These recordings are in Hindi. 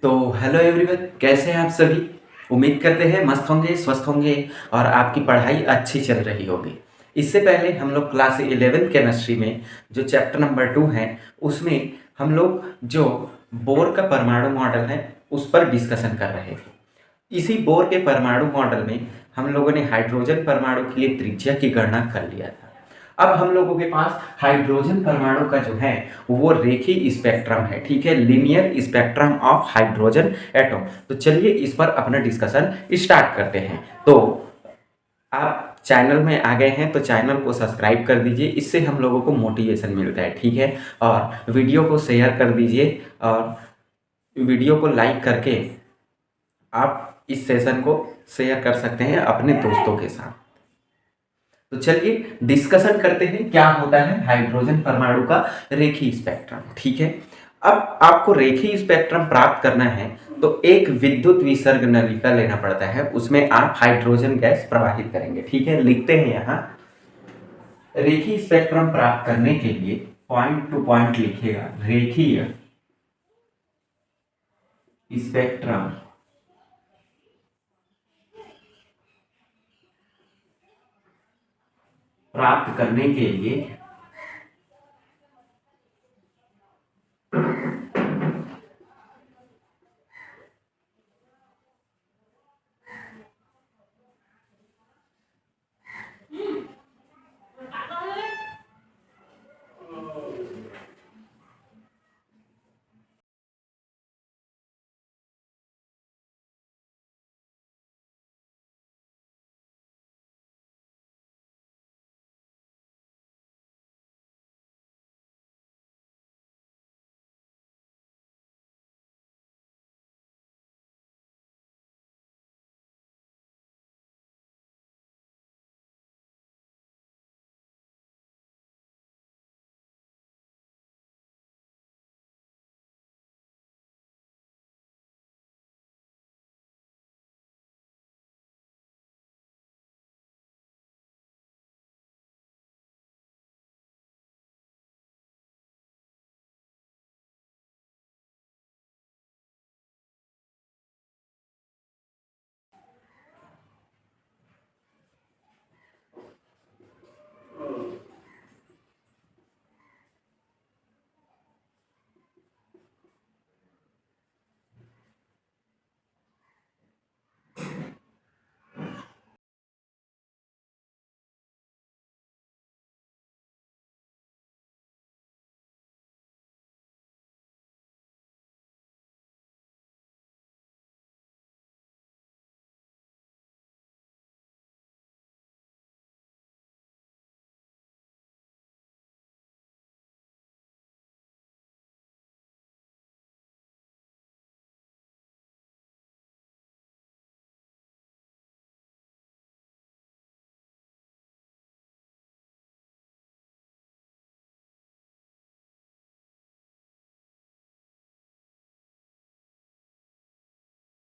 तो हेलो एवरीवन, कैसे हैं आप सभी। उम्मीद करते हैं मस्त होंगे, स्वस्थ होंगे और आपकी पढ़ाई अच्छी चल रही होगी। इससे पहले हम लोग क्लास 11 केमिस्ट्री में जो चैप्टर नंबर 2 है उसमें हम लोग जो बोर का परमाणु मॉडल है उस पर डिस्कशन कर रहे थे। इसी बोर के परमाणु मॉडल में हम लोगों ने हाइड्रोजन परमाणु के लिए त्रिज्या की गणना कर लिया था। अब हम लोगों के पास हाइड्रोजन परमाणु का जो है वो रेखीय स्पेक्ट्रम है, ठीक है, linear spectrum of hydrogen atom. तो चलिए इस पर अपना डिस्कशन स्टार्ट करते हैं। तो आप चैनल में आ गए हैं तो चैनल को सब्सक्राइब कर दीजिए, इससे हम लोगों को मोटिवेशन मिलता है, ठीक है। और वीडियो को शेयर कर दीजिए और वीडियो को लाइक करके आप इस सेशन को शेयर कर सकते हैं अपने दोस्तों के साथ। तो चलिए डिस्कशन करते हैं क्या होता है हाइड्रोजन परमाणु का रेखीय स्पेक्ट्रम, ठीक है। अब आपको रेखीय स्पेक्ट्रम प्राप्त करना है तो एक विद्युत विसर्ग नलिका लेना पड़ता है, उसमें आप हाइड्रोजन गैस प्रवाहित करेंगे, ठीक है। लिखते हैं यहाँ रेखीय स्पेक्ट्रम प्राप्त करने के लिए पॉइंट टू पॉइंट लिखिएगा, रेखीय स्पेक्ट्रम प्राप्त करने के लिए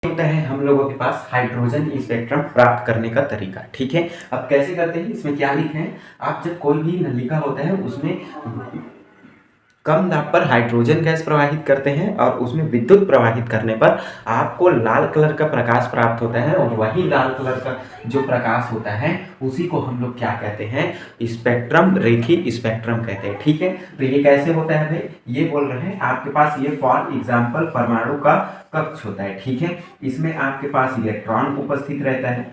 होता है हम लोगों के पास हाइड्रोजन स्पेक्ट्रम प्राप्त करने का तरीका, ठीक है। अब कैसे करते हैं, इसमें क्या लिखे हैं, आप जब कोई भी नलिका होता है उसमें कम दाब पर हाइड्रोजन गैस प्रवाहित करते हैं और उसमें विद्युत प्रवाहित करने पर आपको लाल कलर का प्रकाश प्राप्त होता है और वही लाल कलर का जो प्रकाश होता है उसी को हम लोग क्या कहते हैं, स्पेक्ट्रम, रेखीय स्पेक्ट्रम कहते हैं, ठीक है। तो ये कैसे होता है भाई, ये बोल रहे हैं आपके पास ये फॉर एग्जाम्पल परमाणु का कक्ष होता है, ठीक है। इसमें आपके पास इलेक्ट्रॉन उपस्थित रहता है।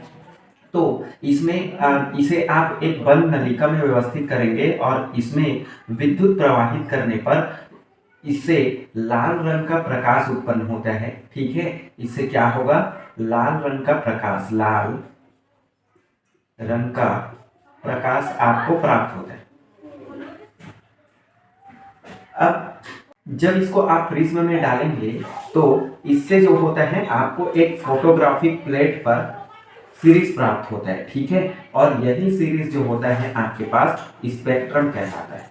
तो इसमें इसे आप एक बंद नलिका में व्यवस्थित करेंगे और इसमें विद्युत प्रवाहित करने पर इससे लाल रंग का प्रकाश उत्पन्न होता है, ठीक है। इससे क्या होगा, लाल रंग का प्रकाश, लाल रंग का प्रकाश आपको प्राप्त होता है। अब जब इसको आप प्रिज्म में डालेंगे तो इससे जो होता है आपको एक फोटोग्राफिक प्लेट पर सीरीज प्राप्त होता है, ठीक है। और यही सीरीज जो होता है आपके पास स्पेक्ट्रम कहलाता है।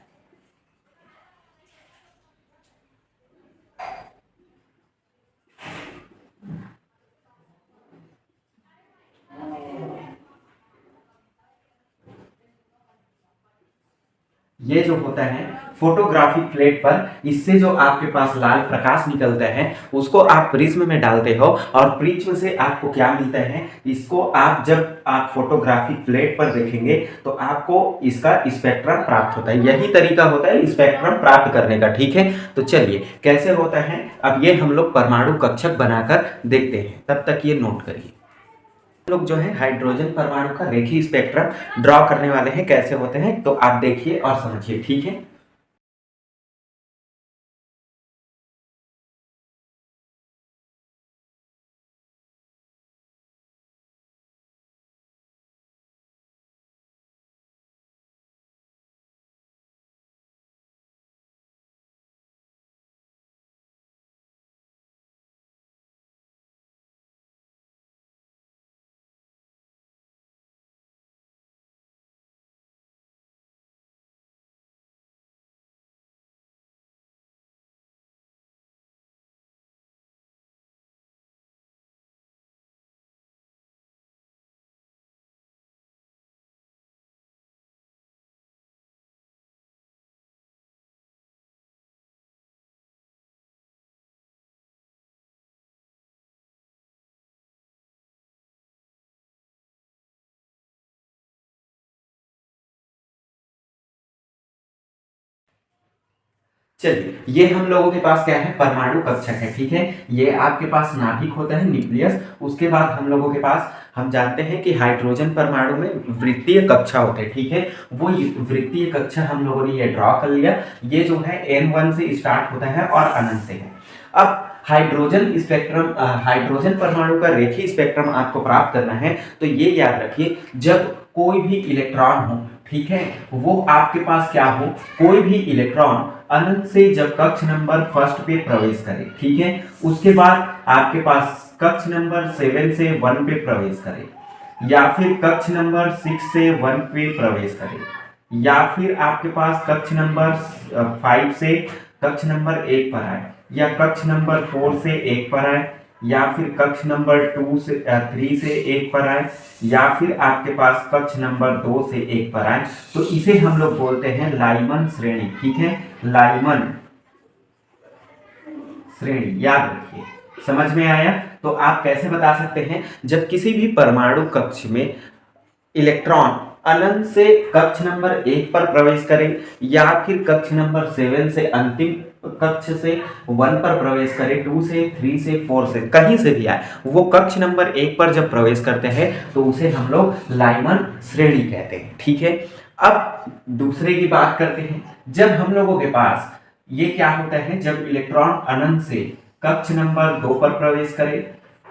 ये जो होता है फोटोग्राफिक प्लेट पर, इससे जो आपके पास लाल प्रकाश निकलता है उसको आप प्रिज्म में डालते हो और प्रिज्म से आपको क्या मिलता है, इसको आप जब आप फोटोग्राफिक प्लेट पर देखेंगे तो आपको इसका स्पेक्ट्रम प्राप्त होता है। यही तरीका होता है स्पेक्ट्रम प्राप्त करने का। ठीक है, तो चलिए कैसे होता है अब ये हम लोग परमाणु कक्षक बनाकर देखते हैं, तब तक ये नोट करिए। लोग जो है हाइड्रोजन परमाणु का रेखीय स्पेक्ट्रम ड्रॉ करने वाले हैं, कैसे होते हैं तो आप देखिए और समझिए। ठीक है, चलिए ये हम लोगों के पास क्या है, परमाणु कक्षक है। ठीक है, ये आपके पास नाभिक होता है न्यूक्लियस। उसके बाद हम लोगों के पास, हम जानते हैं कि हाइड्रोजन परमाणु में वृत्तीय कक्षा होते हैं। ठीक है, वो वृत्तीय कक्षा हम लोगों ने ये ड्रॉ कर लिया। ये जो है N1 से स्टार्ट होता है और अनंत से है। अब हाइड्रोजन स्पेक्ट्रम, हाइड्रोजन परमाणु का रेखीय स्पेक्ट्रम आपको प्राप्त करना है तो ये याद रखिए, जब कोई भी इलेक्ट्रॉन हो, ठीक है, वो आपके पास क्या हो, कोई भी इलेक्ट्रॉन अनंत से जब कक्ष नंबर फर्स्ट पे प्रवेश करे, ठीक है, उसके बाद आपके पास कक्ष नंबर 7 से 1 पे प्रवेश करे, या फिर कक्ष नंबर 6 से 1 पे प्रवेश करे, या फिर आपके पास कक्ष नंबर 5 से कक्ष नंबर 1 पर आए, या कक्ष नंबर 4 से 1 पर आए, या फिर कक्ष नंबर 3 से 1 पर आए, या फिर आपके पास कक्ष नंबर 2 से 1 पर आए, तो इसे हम लोग बोलते हैं लाइमन श्रेणी। ठीक है, लाइमन श्रेणी याद रखिए। समझ में आया? तो आप कैसे बता सकते हैं, जब किसी भी परमाणु कक्ष में इलेक्ट्रॉन अनंत से कक्ष नंबर 1 पर प्रवेश करे, या फिर कक्ष नंबर 7 से अंतिम कक्ष से 1 पर प्रवेश करे, 2 से 3 से 4 से कहीं से भी आए, वो कक्ष नंबर 1 पर जब प्रवेश करते हैं तो उसे हम लोग लाइमन श्रेणी कहते हैं। ठीक है, अब दूसरे की बात करते हैं। जब हम लोगों के पास ये क्या होता है, जब इलेक्ट्रॉन अनंत से कक्ष नंबर 2 पर प्रवेश करे,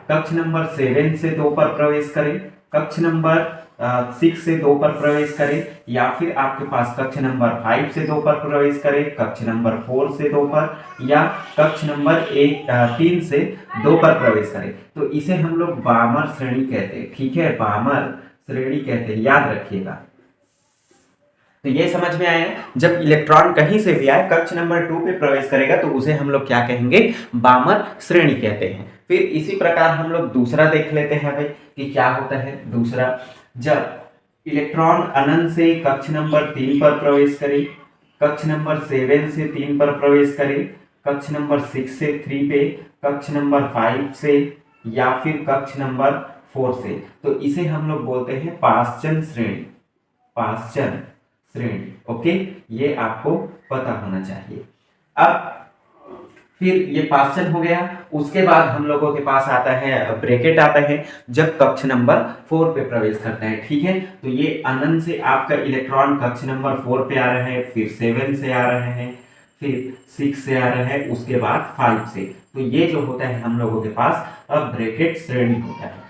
कक्ष नंबर 7 से 2 पर प्रवेश करे, कक्ष नंबर 6 से 2 पर प्रवेश करे, या फिर आपके पास कक्ष नंबर 5 से 2 पर प्रवेश करे, कक्ष नंबर 4 से 2 पर, या कक्ष नंबर 3 से 2 पर प्रवेश करे, तो इसे हम लोग बामर श्रेणी कहते हैं। ठीक है, बामर श्रेणी कहते हैं, याद रखिएगा। तो ये समझ में आया, जब इलेक्ट्रॉन कहीं से भी आए कक्ष नंबर 2 पे प्रवेश करेगा तो उसे हम लोग क्या कहेंगे, बामर श्रेणी कहते हैं। फिर इसी प्रकार हम लोग दूसरा देख लेते हैं भाई कि क्या होता है दूसरा। जब इलेक्ट्रॉन अनंत से कक्ष नंबर 3 पर प्रवेश करे, कक्ष नंबर 7 से 3 पर प्रवेश करे, कक्ष नंबर 6 से 3 पे, कक्ष नंबर 5 से, या फिर कक्ष नंबर 4 से, तो इसे हम लोग बोलते हैं पासचन श्रेणी। पासचन श्रेणी, ओके, ये आपको पता होना चाहिए। अब फिर ये पासचन हो गया, उसके बाद हम लोगों के पास आता है ब्रैकेट आता है, जब कक्ष नंबर 4 पे प्रवेश करता है। ठीक है, तो ये अनंत से आपका इलेक्ट्रॉन कक्ष नंबर 4 पे आ रहा है, फिर 7 से आ रहा है, फिर 6 से आ रहा है, उसके बाद 5 से, तो ये जो होता है हम लोगों के पास अब ब्रैकेट श्रेणी होता है।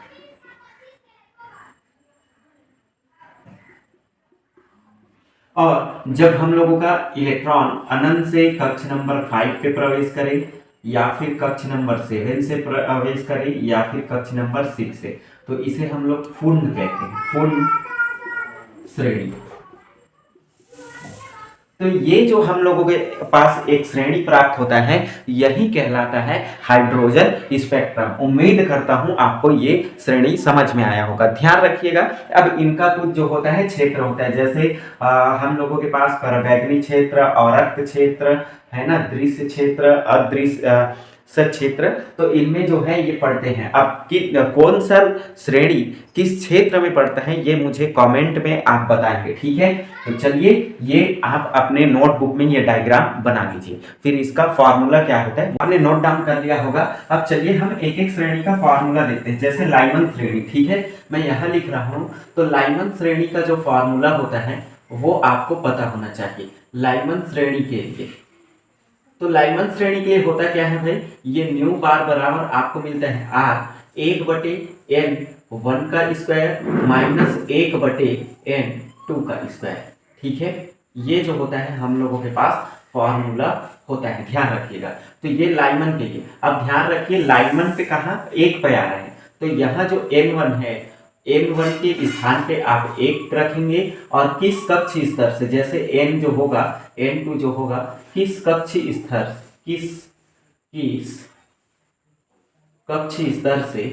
और जब हम लोगों का इलेक्ट्रॉन अनंत से कक्ष नंबर 5 पे प्रवेश करे, या फिर कक्ष नंबर 7 से प्रवेश करे, या फिर कक्ष नंबर 6 से, तो इसे हम लोग फुंड कहते हैं, फुंड श्रेणी। तो ये जो हम लोगों के पास एक श्रेणी प्राप्त होता है, यही कहलाता है हाइड्रोजन स्पेक्ट्रम। उम्मीद करता हूं आपको ये श्रेणी समझ में आया होगा। ध्यान रखिएगा, अब इनका कुछ जो होता है क्षेत्र होता है, जैसे हम लोगों के पास पराबैंगनी क्षेत्र, औरक्त क्षेत्र है ना, दृश्य क्षेत्र, अदृश्य क्षेत्र, तो इनमें जो है ये पढ़ते हैं। अब कि कौन सा श्रेणी किस क्षेत्र में पढ़ता है ये मुझे कमेंट में आप बताएंगे, ठीक है। तो चलिए ये आप अपने नोटबुक में ये डायग्राम बना लीजिए, फिर इसका फॉर्मूला क्या होता है आपने नोट डाउन कर लिया होगा। अब चलिए हम एक एक श्रेणी का फॉर्मूला देखते हैं, जैसे लाइमन श्रेणी, ठीक है, मैं यहाँ लिख रहा हूँ। तो लाइमन श्रेणी का जो फॉर्मूला होता है वो आपको पता होना चाहिए लाइमन श्रेणी के लिए। तो लाइमन श्रेणी के लिए होता क्या है भाई, ये न्यू बार बराबर आपको मिलता है आर 1/n 1 का स्क्वायर माइनस 1/n 2 का स्क्वायर, ठीक है। ये जो होता है हम लोगों के पास फॉर्मूला होता है, ध्यान रखिएगा। तो ये लाइमन के लिए। अब ध्यान रखिए लाइमन पे कहाँ एक पे आ रहा है, तो यहाँ जो n1 है, n1 के स्थान पे आप 1 रखेंगे, और किस कक्ष स्तर से, जैसे n जो होगा, n2 जो होगा, किस कक्ष स्तर, किस कक्ष स्तर से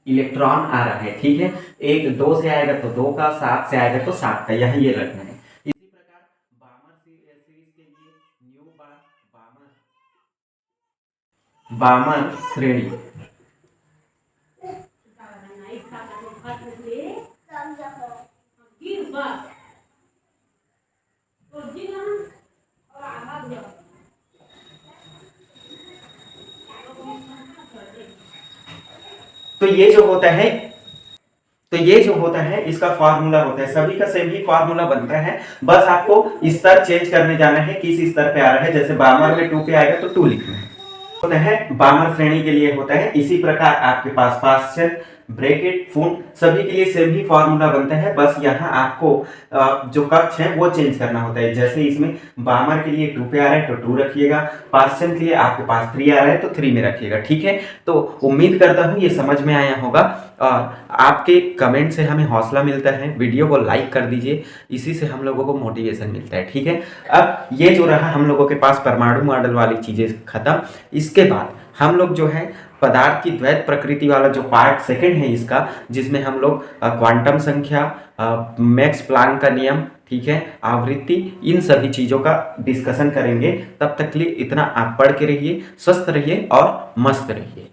इलेक्ट्रॉन आ रहा है, ठीक है। 1 2 से आएगा तो 2 का, 7 से आएगा तो 7 का, यहाँ ये रखना है। इसी प्रकार बामर सीरीज के लिए न्यू बार बामर श्रेणी, तो ये जो होता है इसका फार्मूला होता है, सभी का सेम ही फार्मूला बनता है, बस आपको स्तर चेंज करने जाना है, किस स्तर पे आ रहा है। जैसे बामर में 2 पे आएगा तो 2 लिखना है, होता है बामर श्रेणी के लिए होता है। इसी प्रकार आपके पास पाश्चन, ब्रैकेट, फुंड, सभी के लिए सेम ही फॉर्मूला बनता है, बस यहाँ आपको जो कक्ष है वो चेंज करना होता है। जैसे इसमें बामर के लिए 2 पे आ रहा है तो 2 रखिएगा, पाश्चन के लिए आपके पास 3 आ रहा है तो 3 में रखिएगा, ठीक है। तो उम्मीद करता हूँ ये समझ में आया होगा, और आपके कमेंट से हमें हौसला मिलता है। वीडियो को लाइक कर दीजिए, इसी से हम लोगों को मोटिवेशन मिलता है, ठीक है। अब ये जो रहा हम लोगों के पास परमाणु मॉडल वाली चीज़ें खत्म। इसके बाद हम लोग जो है पदार्थ की द्वैत प्रकृति वाला जो पार्ट सेकंड है इसका, जिसमें हम लोग क्वांटम संख्या, मैक्स प्लांक का नियम, ठीक है, आवृत्ति, इन सभी चीज़ों का डिस्कशन करेंगे। तब तक के लिए इतना आप पढ़ के रहिए, स्वस्थ रहिए और मस्त रहिए।